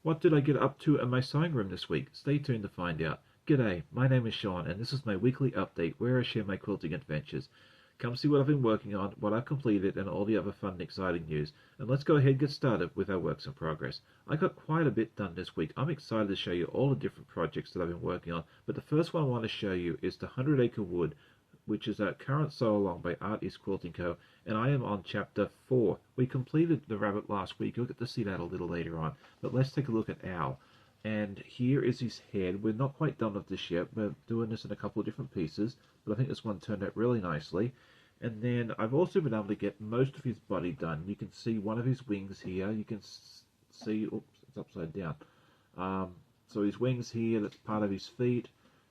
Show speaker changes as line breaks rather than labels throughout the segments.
What did I get up to in my sewing room this week? Stay tuned to find out. G'day, my name is Sean and this is my weekly update where I share my quilting adventures. Come see what I've been working on, what I've completed and all the other fun and exciting news. And let's go ahead and get started with our works in progress. I got quite a bit done this week. I'm excited to show you all the different projects that I've been working on, but the first one I want to show you is the 100 Acre Wood, which is our current sew along by Art is Quilting Co. And I am on chapter 4. We completed the rabbit last week. You'll get to see that a little later on. But let's take a look at Owl. And here is his head. We're not quite done with this yet. We're doing this in a couple of different pieces, but I think this one turned out really nicely. And then I've also been able to get most of his body done. You can see one of his wings here. You can see, oops, it's upside down. So his wings here, that's part of his feet.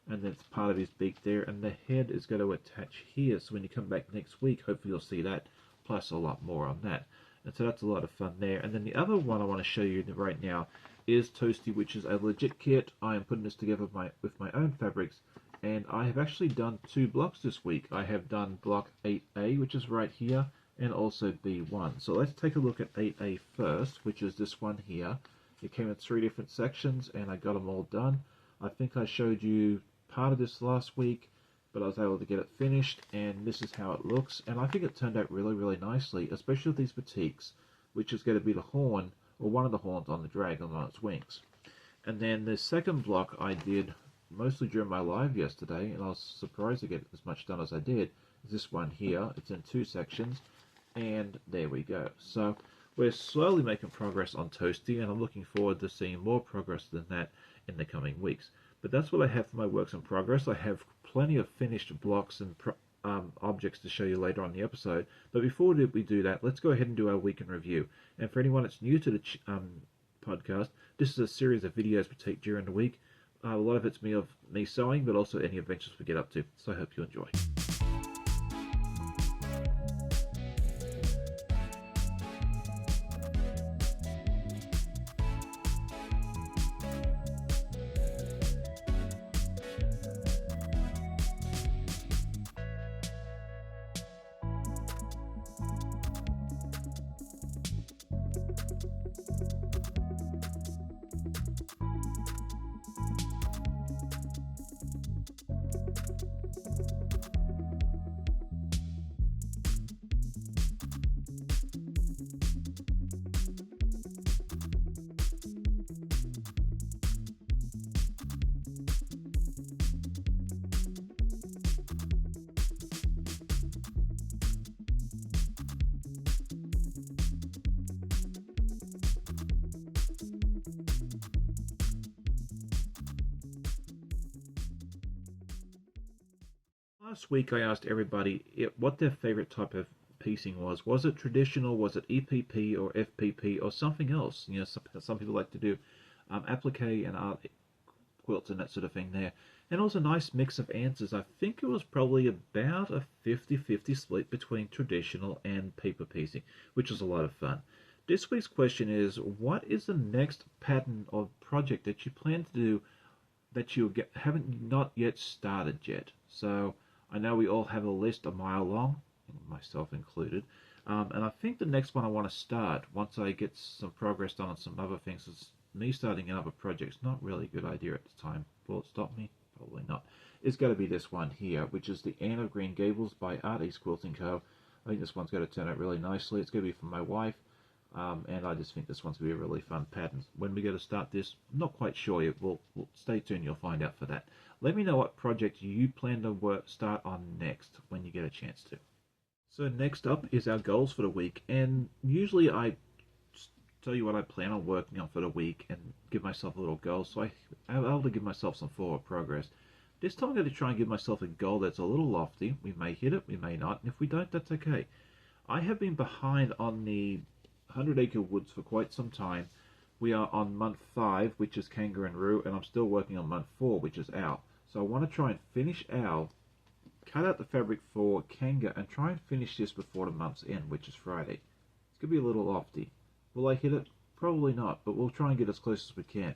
And then it's part of his beak there, and the head is going to attach here, so when you come back next week, hopefully you'll see that, plus a lot more on that. And so that's a lot of fun there. And then the other one I want to show you right now is Toasty, which is a legit kit. I am putting this together with my own fabrics, and I have actually done 2 blocks this week. I have done block 8A, which is right here, and also B1. So let's take a look at 8A first, which is this one here. It came in 3 different sections, and I got them all done. I think I showed you part of this last week, but I was able to get it finished, and this is how it looks. And I think it turned out really nicely, especially with these boutiques, which is going to be the horn, or one of the horns on the dragon on its wings. And then the second block I did mostly during my live yesterday, and I was surprised to get as much done as I did, is this one here. It's in 2 sections, and there we go. So we're slowly making progress on Toasty, and I'm looking forward to seeing more progress than that in the coming weeks. But that's what I have for my works in progress. I have plenty of finished blocks and objects to show you later on in the episode. But before we do that, let's go ahead and do our week in review. And for anyone that's new to the podcast, this is a series of videos we take during the week. A lot of it's me sewing, but also any adventures we get up to. So I hope you enjoy. Last week I asked everybody what their favorite type of piecing was. Was it traditional, was it EPP or FPP or something else? You know, some people like to do applique and art quilts and that sort of thing there. And also a nice mix of answers. I think it was probably about a 50-50 split between traditional and paper piecing, which was a lot of fun. This week's question is, what is the next pattern or project that you plan to do that you haven't not yet started yet? So I know we all have a list a mile long, myself included, and I think the next one I want to start, once I get some progress done on some other things, is me starting another project. It's not really a good idea at the time. Will it stop me? Probably not. It's going to be this one here, which is the Anne of Green Gables by Art is Quilting Co. I think this one's going to turn out really nicely. It's going to be for my wife, and I just think this one's going to be a really fun pattern. When we go to start this, I'm not quite sure yet. We'll stay tuned, you'll find out for that. Let me know what project you plan to start on next when you get a chance to. So next up is our goals for the week, and usually I tell you what I plan on working on for the week and give myself a little goal, so I'm able to give myself some forward progress. This time I'm going to try and give myself a goal that's a little lofty. We may hit it, we may not, and if we don't, that's okay. I have been behind on the 100 Acre Woods for quite some time. We are on month 5, which is Kangaroo, and I'm still working on month 4, which is Owl. So I want to try and finish Owl, cut out the fabric for Kanga, and try and finish this before the month's end, which is Friday. It's going to be a little lofty. Will I hit it? Probably not, but we'll try and get as close as we can.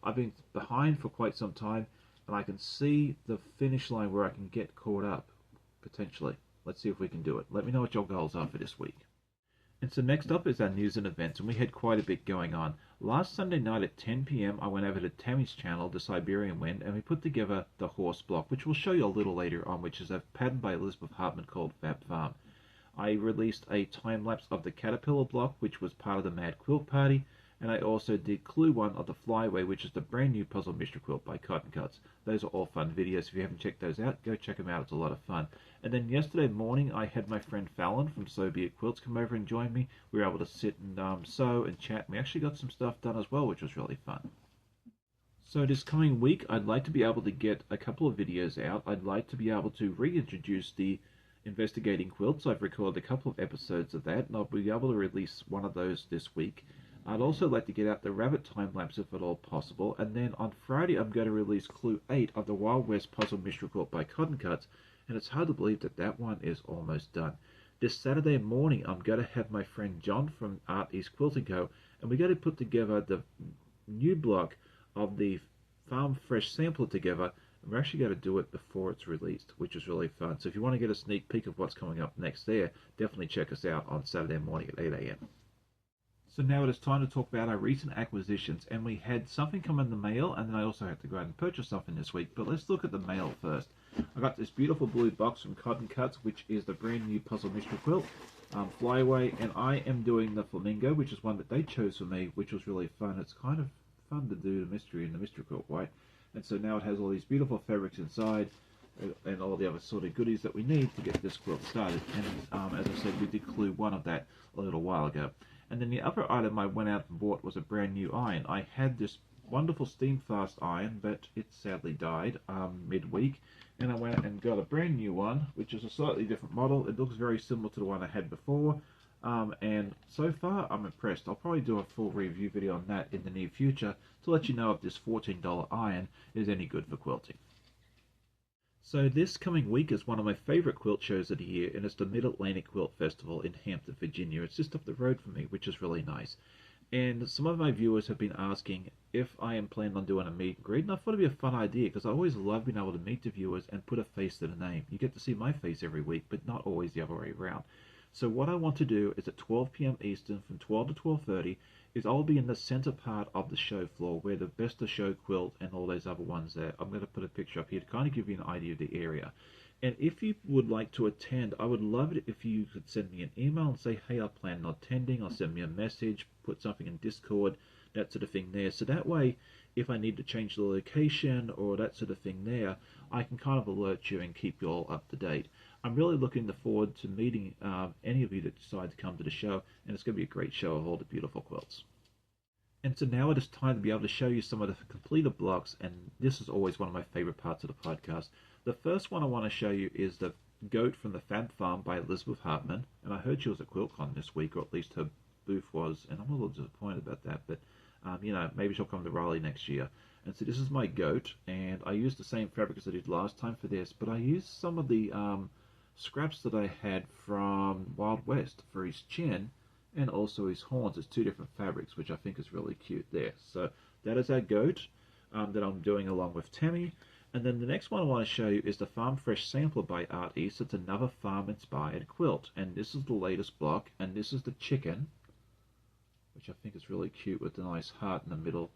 I've been behind for quite some time, and I can see the finish line where I can get caught up, potentially. Let's see if we can do it. Let me know what your goals are for this week. And so next up is our news and events, and we had quite a bit going on. Last Sunday night at 10 p.m. I went over to Tammy's channel, The Siberian Wind, and we put together the horse block, which we'll show you a little later on, which is a pattern by Elizabeth Hartman called Fab Farm. I released a time-lapse of the caterpillar block, which was part of the Mad Quilt Party, and I also did Clue 1 of the Flyaway, which is the brand new puzzle mystery quilt by Cotton Cuts. Those are all fun videos. If you haven't checked those out, go check them out. It's a lot of fun. And then yesterday morning, I had my friend Fallon from So Be It Quilts come over and join me. We were able to sit and sew and chat. We actually got some stuff done as well, which was really fun. So this coming week, I'd like to be able to get a couple of videos out. I'd like to be able to reintroduce the Investigating Quilts. I've recorded a couple of episodes of that, and I'll be able to release one of those this week. I'd also like to get out the rabbit time-lapse if at all possible, and then on Friday I'm going to release Clue 8 of the Wild West Puzzle Mystery Quilt by Cotton Cuts, and it's hard to believe that that one is almost done. This Saturday morning I'm going to have my friend John from Art East Quilting Co, and we're going to put together the new block of the Farm Fresh sampler together, and we're actually going to do it before it's released, which is really fun. So if you want to get a sneak peek of what's coming up next there, definitely check us out on Saturday morning at 8 a.m. So now it is time to talk about our recent acquisitions, and we had something come in the mail, and then I also had to go out and purchase something this week, but let's look at the mail first. I got this beautiful blue box from Cotton Cuts, which is the brand new Puzzle Mystery Quilt, Flyaway, and I am doing the Flamingo, which is one that they chose for me, which was really fun. It's kind of fun to do the mystery in the mystery quilt way, and so now it has all these beautiful fabrics inside, and all the other sort of goodies that we need to get this quilt started. And as I said, we did Clue 1 of that a little while ago. And then the other item I went out and bought was a brand new iron. I had this wonderful steam fast iron, but it sadly died midweek, and I went and got a brand new one, which is a slightly different model. It looks very similar to the one I had before, and so far I'm impressed. I'll probably do a full review video on that in the near future to let you know if this $14 iron is any good for quilting. So this coming week is one of my favorite quilt shows of the year, and it's the Mid-Atlantic Quilt Festival in Hampton, Virginia. It's just up the road from me, which is really nice. And some of my viewers have been asking if I am planning on doing a meet and greet, and I thought it'd be a fun idea because I always love being able to meet the viewers and put a face to the name. You get to see my face every week, but not always the other way around. So what I want to do is at 12 p.m. Eastern from 12 to 12:30 is I'll be in the center part of the show floor where the Best of Show quilt and all those other ones there. I'm going to put a picture up here to kind of give you an idea of the area. And if you would like to attend, I would love it if you could send me an email and say, hey, I plan on attending, or send me a message, put something in Discord, that sort of thing there. So that way, if I need to change the location or that sort of thing there, I can kind of alert you and keep you all up to date. I'm really looking forward to meeting any of you that decide to come to the show, and it's going to be a great show of all the beautiful quilts. And so now it is time to be able to show you some of the completed blocks, and this is always one of my favorite parts of the podcast. The first one I want to show you is the Goat from the Fab Farm by Elizabeth Hartman, and I heard she was at QuiltCon this week, or at least her booth was, and I'm a little disappointed about that, but you know, maybe she'll come to Raleigh next year. And so this is my goat, and I used the same fabric as I did last time for this, but I used some of the scraps that I had from Wild West for his chin and also his horns. It's two different fabrics, which I think is really cute there. So that is our goat that I'm doing along with Tammy. And then the next one I want to show you is the Farm Fresh Sampler by Art East. It's another farm-inspired quilt, and this is the latest block, and this is the chicken, which I think is really cute with the nice heart in the middle.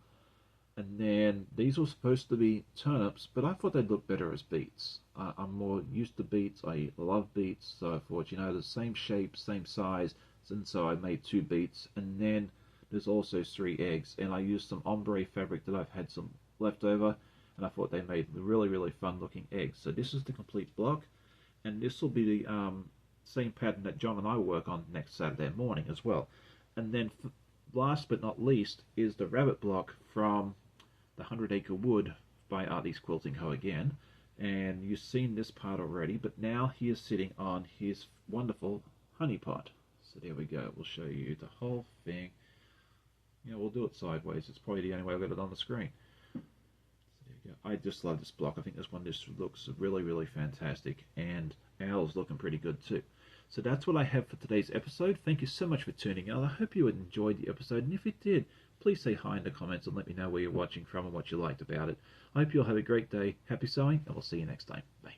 And then these were supposed to be turnips, but I thought they'd look better as beets. I'm more used to beets. I love beets, so I thought, you know, the same shape, same size, and so I made 2 beets. And then there's also 3 eggs, and I used some ombre fabric that I've had some left over, and I thought they made really, really fun looking eggs. So this is the complete block, and this will be the same pattern that John and I will work on next Saturday morning as well. And then last but not least is the rabbit block from the 100 Acre Wood by Art East Quilting Co. again. And you've seen this part already, but now he is sitting on his wonderful honey pot. So there we go. We'll show you the whole thing. You know, we'll do it sideways. It's probably the only way I'll get it on the screen. So there you go. I just love this block. I think this one just looks really, really fantastic. And ours looking pretty good too. So that's what I have for today's episode. Thank you so much for tuning in. I hope you enjoyed the episode, and if you did, please say hi in the comments and let me know where you're watching from and what you liked about it. I hope you'll have a great day. Happy sewing, and we'll see you next time. Bye.